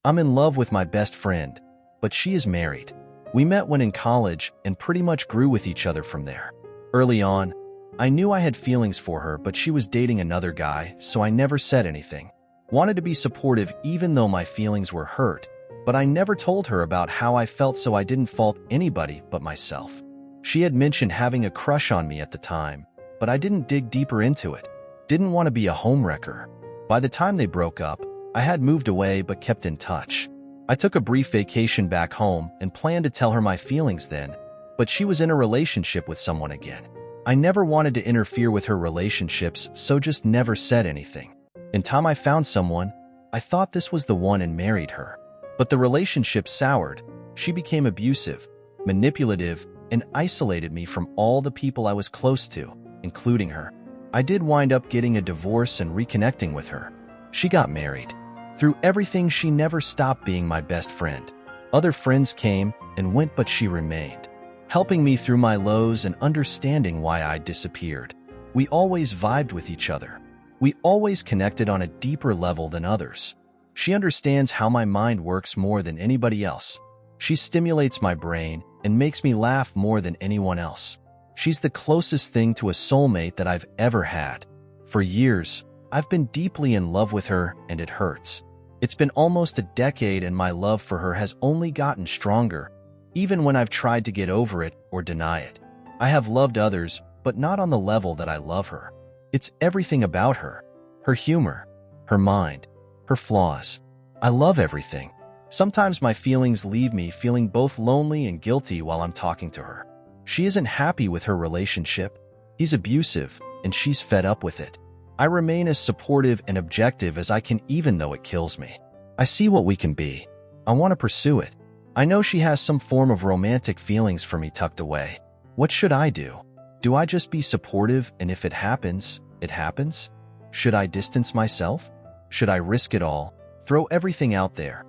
I'm in love with my best friend, but she is married. We met when in college and pretty much grew with each other from there. Early on, I knew I had feelings for her, but she was dating another guy, so I never said anything. Wanted to be supportive even though my feelings were hurt, but I never told her about how I felt, so I didn't fault anybody but myself. She had mentioned having a crush on me at the time, but I didn't dig deeper into it. Didn't want to be a homewrecker. By the time they broke up, I had moved away but kept in touch. I took a brief vacation back home and planned to tell her my feelings then, but she was in a relationship with someone again. I never wanted to interfere with her relationships, so just never said anything. In time I found someone. I thought this was the one and married her. But the relationship soured. She became abusive, manipulative, and isolated me from all the people I was close to, including her. I did wind up getting a divorce and reconnecting with her. She got married. Through everything, she never stopped being my best friend. Other friends came and went, but she remained, helping me through my lows and understanding why I disappeared. We always vibed with each other. We always connected on a deeper level than others. She understands how my mind works more than anybody else. She stimulates my brain and makes me laugh more than anyone else. She's the closest thing to a soulmate that I've ever had. For years, I've been deeply in love with her, and it hurts. It's been almost a decade, and my love for her has only gotten stronger, even when I've tried to get over it or deny it. I have loved others, but not on the level that I love her. It's everything about her. Her humor, her mind, her flaws. I love everything. Sometimes my feelings leave me feeling both lonely and guilty while I'm talking to her. She isn't happy with her relationship. He's abusive, and she's fed up with it. I remain as supportive and objective as I can, even though it kills me. I see what we can be. I want to pursue it. I know she has some form of romantic feelings for me tucked away. What should I do? Do I just be supportive, and if it happens, it happens? Should I distance myself? Should I risk it all, throw everything out there,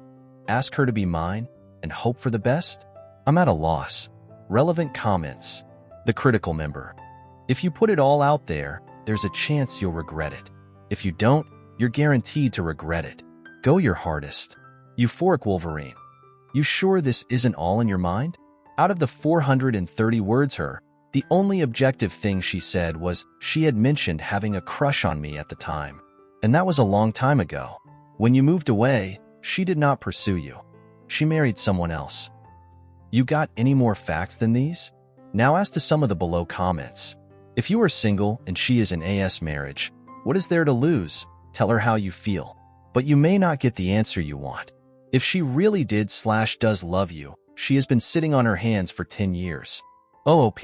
ask her to be mine, and hope for the best? I'm at a loss. Relevant comments. The critical member. If you put it all out there, there's a chance you'll regret it. If you don't, you're guaranteed to regret it. Go your hardest. Euphoric Wolverine. You sure this isn't all in your mind? Out of the 430 words the only objective thing she said was she had mentioned having a crush on me at the time. And that was a long time ago. When you moved away, she did not pursue you. She married someone else. You got any more facts than these? Now as to some of the below comments. If you are single and she is in AS marriage, what is there to lose? Tell her how you feel. But you may not get the answer you want. If she really did/does love you, she has been sitting on her hands for 10 years. OOP.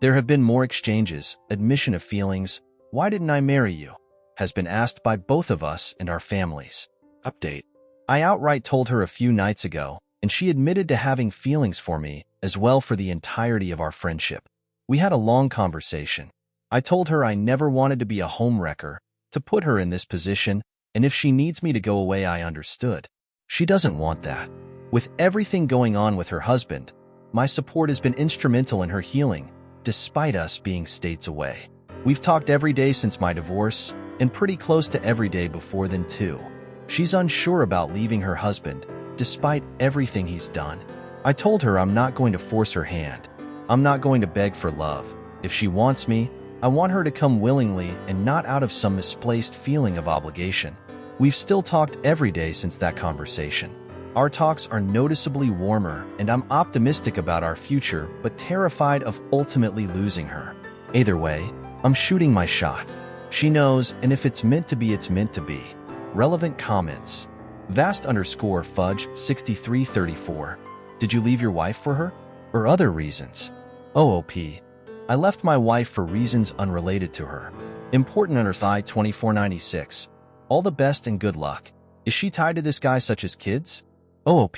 There have been more exchanges, admission of feelings. Why didn't I marry you? Has been asked by both of us and our families. Update. I outright told her a few nights ago, and she admitted to having feelings for me as well for the entirety of our friendship. We had a long conversation. I told her I never wanted to be a homewrecker, to put her in this position, and if she needs me to go away, I understood. She doesn't want that. With everything going on with her husband, my support has been instrumental in her healing, despite us being states away. We've talked every day since my divorce, and pretty close to every day before then too. She's unsure about leaving her husband, despite everything he's done. I told her I'm not going to force her hand. I'm not going to beg for love. If she wants me, I want her to come willingly and not out of some misplaced feeling of obligation. We've still talked every day since that conversation. Our talks are noticeably warmer, and I'm optimistic about our future, but terrified of ultimately losing her. Either way, I'm shooting my shot. She knows, and if it's meant to be, it's meant to be. Relevant comments. Vast_fudge 6334. Did you leave your wife for her? Or other reasons? OOP. I left my wife for reasons unrelated to her. Important under thigh 2496. All the best and good luck. Is she tied to this guy such as kids? OOP.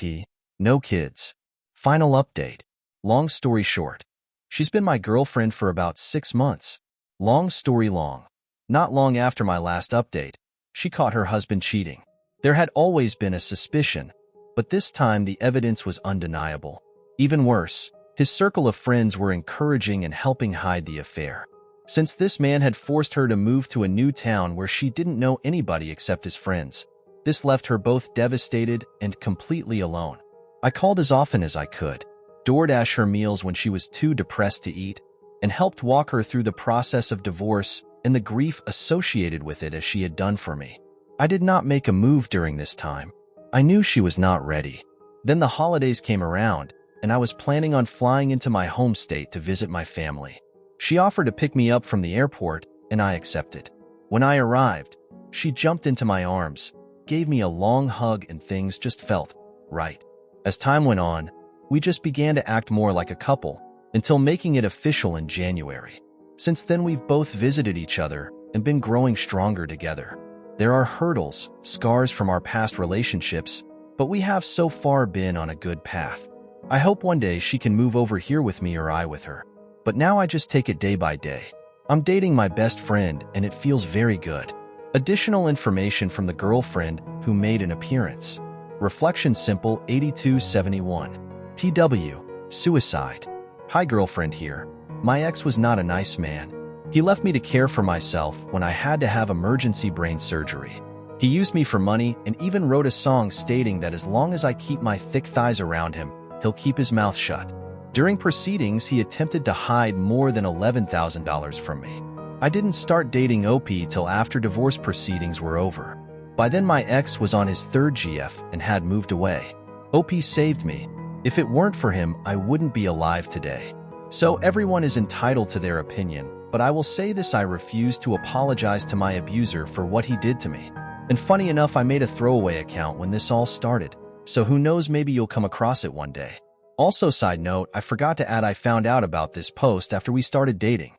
No kids. Final update. Long story short. She's been my girlfriend for about 6 months. Long story long. Not long after my last update, she caught her husband cheating. There had always been a suspicion, but this time the evidence was undeniable. Even worse, his circle of friends were encouraging and helping hide the affair. Since this man had forced her to move to a new town where she didn't know anybody except his friends, This left her both devastated and completely alone. I called as often as I could, DoorDash her meals when she was too depressed to eat, and helped walk her through the process of divorce and the grief associated with it as she had done for me. I did not make a move during this time. I knew she was not ready. Then the holidays came around, and I was planning on flying into my home state to visit my family. She offered to pick me up from the airport, and I accepted. When I arrived, she jumped into my arms, gave me a long hug, and things just felt right. As time went on, we just began to act more like a couple, until making it official in January. Since then, we've both visited each other and been growing stronger together. There are hurdles, scars from our past relationships, but we have so far been on a good path. I hope one day she can move over here with me or I with her. But now I just take it day by day. I'm dating my best friend and it feels very good. Additional information from the girlfriend who made an appearance. Reflection Simple 8271. TW. Suicide. Hi girlfriend here. My ex was not a nice man. He left me to care for myself when I had to have emergency brain surgery. He used me for money and even wrote a song stating that as long as I keep my thick thighs around him, he'll keep his mouth shut. During proceedings, he attempted to hide more than $11,000 from me. I didn't start dating OP till after divorce proceedings were over. By then my ex was on his third GF and had moved away. OP saved me. If it weren't for him, I wouldn't be alive today. So everyone is entitled to their opinion, but I will say this: I refuse to apologize to my abuser for what he did to me. And funny enough, I made a throwaway account when this all started, so who knows, maybe you'll come across it one day. Also, side note, I forgot to add I found out about this post after we started dating.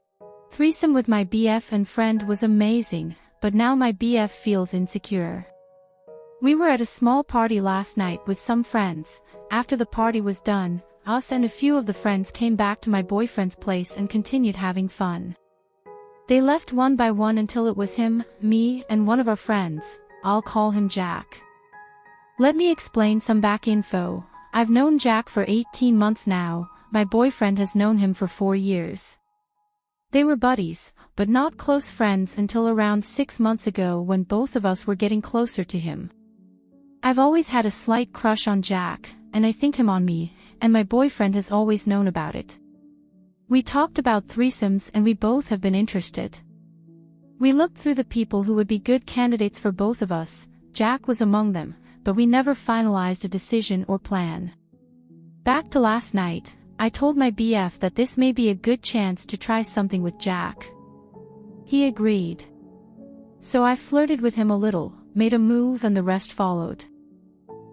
Threesome with my BF and friend was amazing, but now my BF feels insecure. We were at a small party last night with some friends. After the party was done, us and a few of the friends came back to my boyfriend's place and continued having fun. They left one by one until it was him, me, and one of our friends. I'll call him Jack. Let me explain some back info. I've known Jack for 18 months now. My boyfriend has known him for 4 years. They were buddies, but not close friends until around 6 months ago when both of us were getting closer to him. I've always had a slight crush on Jack, and I think him on me, and my boyfriend has always known about it. We talked about threesomes and we both have been interested. We looked through the people who would be good candidates for both of us. Jack was among them, but we never finalized a decision or plan. Back to last night, I told my BF that this may be a good chance to try something with Jack. He agreed. So I flirted with him a little, made a move, and the rest followed.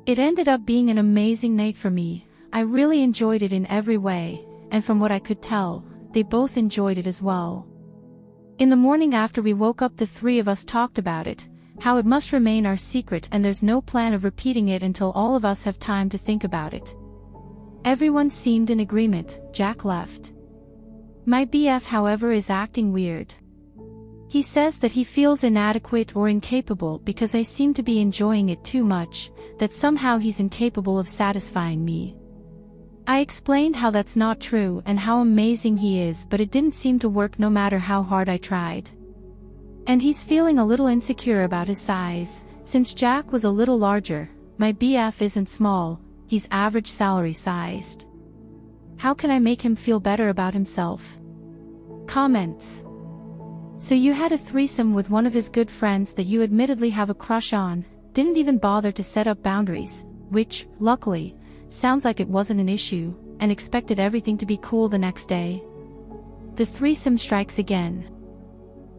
It ended up being an amazing night for me. I really enjoyed it in every way, and from what I could tell, they both enjoyed it as well. In the morning after we woke up, the three of us talked about it, how it must remain our secret and there's no plan of repeating it until all of us have time to think about it. Everyone seemed in agreement. Jack left. My BF, however, is acting weird. He says that he feels inadequate or incapable because I seem to be enjoying it too much, that somehow he's incapable of satisfying me. I explained how that's not true and how amazing he is, but it didn't seem to work no matter how hard I tried. And he's feeling a little insecure about his size. Since Jack was a little larger, my BF isn't small, he's average salary sized. How can I make him feel better about himself? Comments. So you had a threesome with one of his good friends that you admittedly have a crush on, didn't even bother to set up boundaries, which, luckily, sounds like it wasn't an issue, and expected everything to be cool the next day. The threesome strikes again.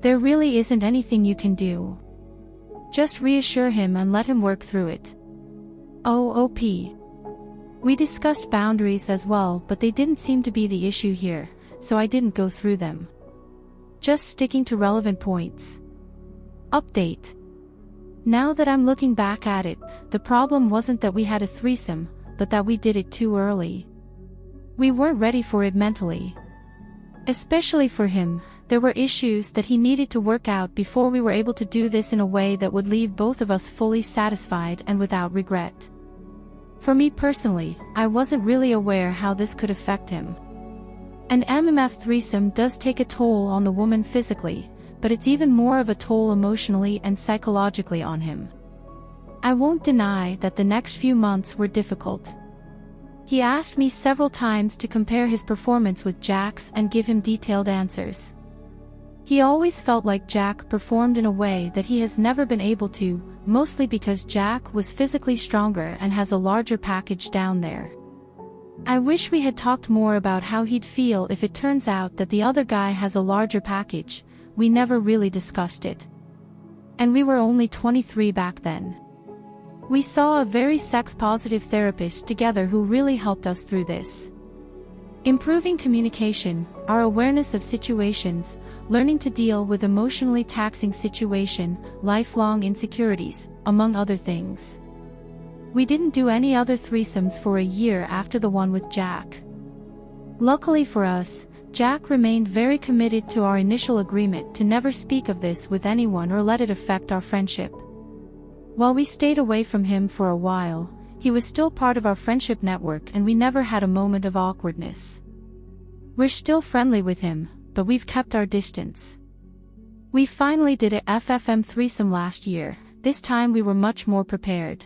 There really isn't anything you can do. Just reassure him and let him work through it. OP. We discussed boundaries as well, but they didn't seem to be the issue here, so I didn't go through them. Just sticking to relevant points. Update. Now that I'm looking back at it, the problem wasn't that we had a threesome, but that we did it too early. We weren't ready for it mentally. Especially for him, there were issues that he needed to work out before we were able to do this in a way that would leave both of us fully satisfied and without regret. For me personally, I wasn't really aware how this could affect him. An MMF threesome does take a toll on the woman physically, but it's even more of a toll emotionally and psychologically on him. I won't deny that the next few months were difficult. He asked me several times to compare his performance with Jack's and give him detailed answers. He always felt like Jack performed in a way that he has never been able to, mostly because Jack was physically stronger and has a larger package down there. I wish we had talked more about how he'd feel if it turns out that the other guy has a larger package. We never really discussed it. And we were only 23 back then. We saw a very sex-positive therapist together who really helped us through this. Improving communication, our awareness of situations, learning to deal with emotionally taxing situation, lifelong insecurities, among other things. We didn't do any other threesomes for a year after the one with Jack. Luckily for us, Jack remained very committed to our initial agreement to never speak of this with anyone or let it affect our friendship. While we stayed away from him for a while, he was still part of our friendship network and we never had a moment of awkwardness. We're still friendly with him, but we've kept our distance. We finally did a FFM threesome last year. This time we were much more prepared.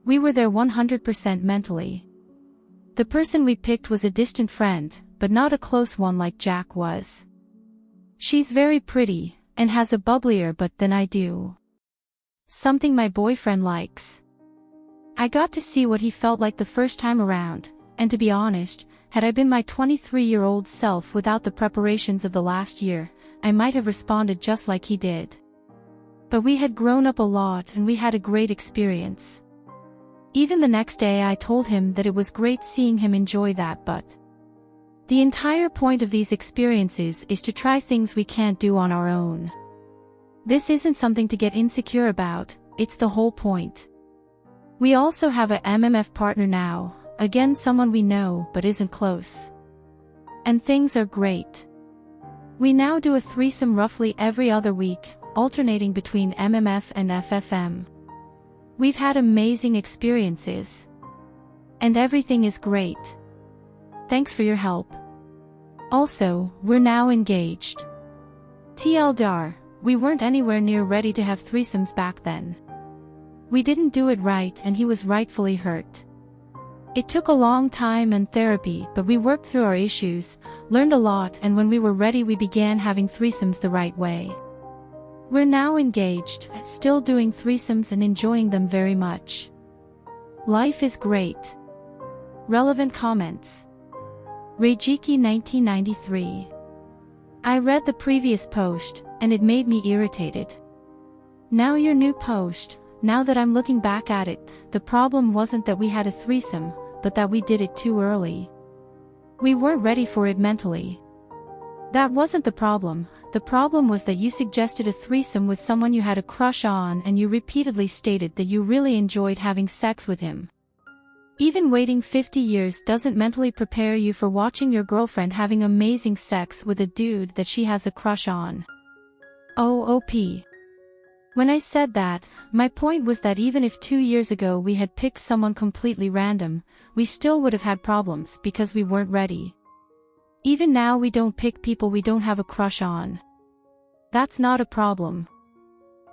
We were there 100% mentally. The person we picked was a distant friend, but not a close one like Jack was. She's very pretty, and has a bubblier butt than I do. Something my boyfriend likes. I got to see what he felt like the first time around, and to be honest, had I been my 23-year-old self without the preparations of the last year, I might have responded just like he did. But we had grown up a lot and we had a great experience. Even the next day I told him that it was great seeing him enjoy that, but the entire point of these experiences is to try things we can't do on our own. This isn't something to get insecure about, it's the whole point. We also have a MMF partner now, again someone we know but isn't close. And things are great. We now do a threesome roughly every other week, alternating between MMF and FFM. We've had amazing experiences. And everything is great. Thanks for your help. Also, we're now engaged. TLDR, we weren't anywhere near ready to have threesomes back then. We didn't do it right and he was rightfully hurt. It took a long time and therapy, but we worked through our issues, learned a lot, and when we were ready we began having threesomes the right way. We're now engaged, still doing threesomes and enjoying them very much. Life is great. Relevant comments. Reijiki 1993. I read the previous post, and it made me irritated. Now your new post, now that I'm looking back at it, the problem wasn't that we had a threesome, but that we did it too early. We weren't ready for it mentally. That wasn't the problem was that you suggested a threesome with someone you had a crush on and you repeatedly stated that you really enjoyed having sex with him. Even waiting 50 years doesn't mentally prepare you for watching your girlfriend having amazing sex with a dude that she has a crush on. OOP. When I said that, my point was that even if 2 years ago we had picked someone completely random, we still would have had problems because we weren't ready. Even now we don't pick people we don't have a crush on. That's not a problem.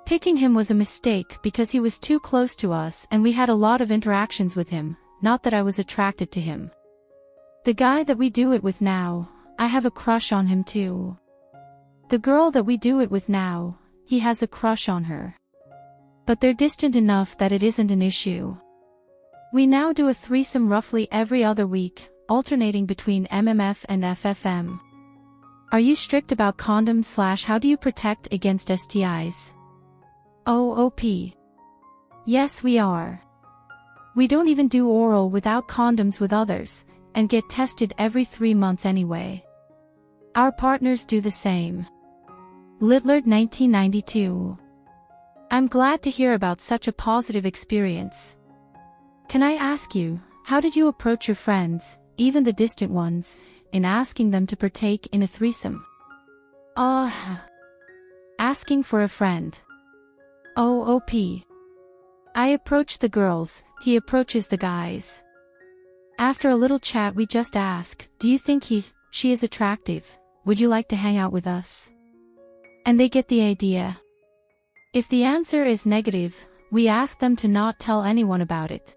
Picking him was a mistake because he was too close to us and we had a lot of interactions with him, not that I was attracted to him. The guy that we do it with now, I have a crush on him too. The girl that we do it with now, he has a crush on her. But they're distant enough that it isn't an issue. We now do a threesome roughly every other week, alternating between MMF and FFM. Are you strict about condoms / how do you protect against STIs? OOP. Yes, we are. We don't even do oral without condoms with others, and get tested every 3 months anyway. Our partners do the same. Litlard 1992. I'm glad to hear about such a positive experience. Can I ask you, how did you approach your friends, even the distant ones, in asking them to partake in a threesome? Asking for a friend. OOP. I approach the girls, he approaches the guys. After a little chat we just ask, do you think she is attractive, would you like to hang out with us? And they get the idea. If the answer is negative, We asked them to not tell anyone about it.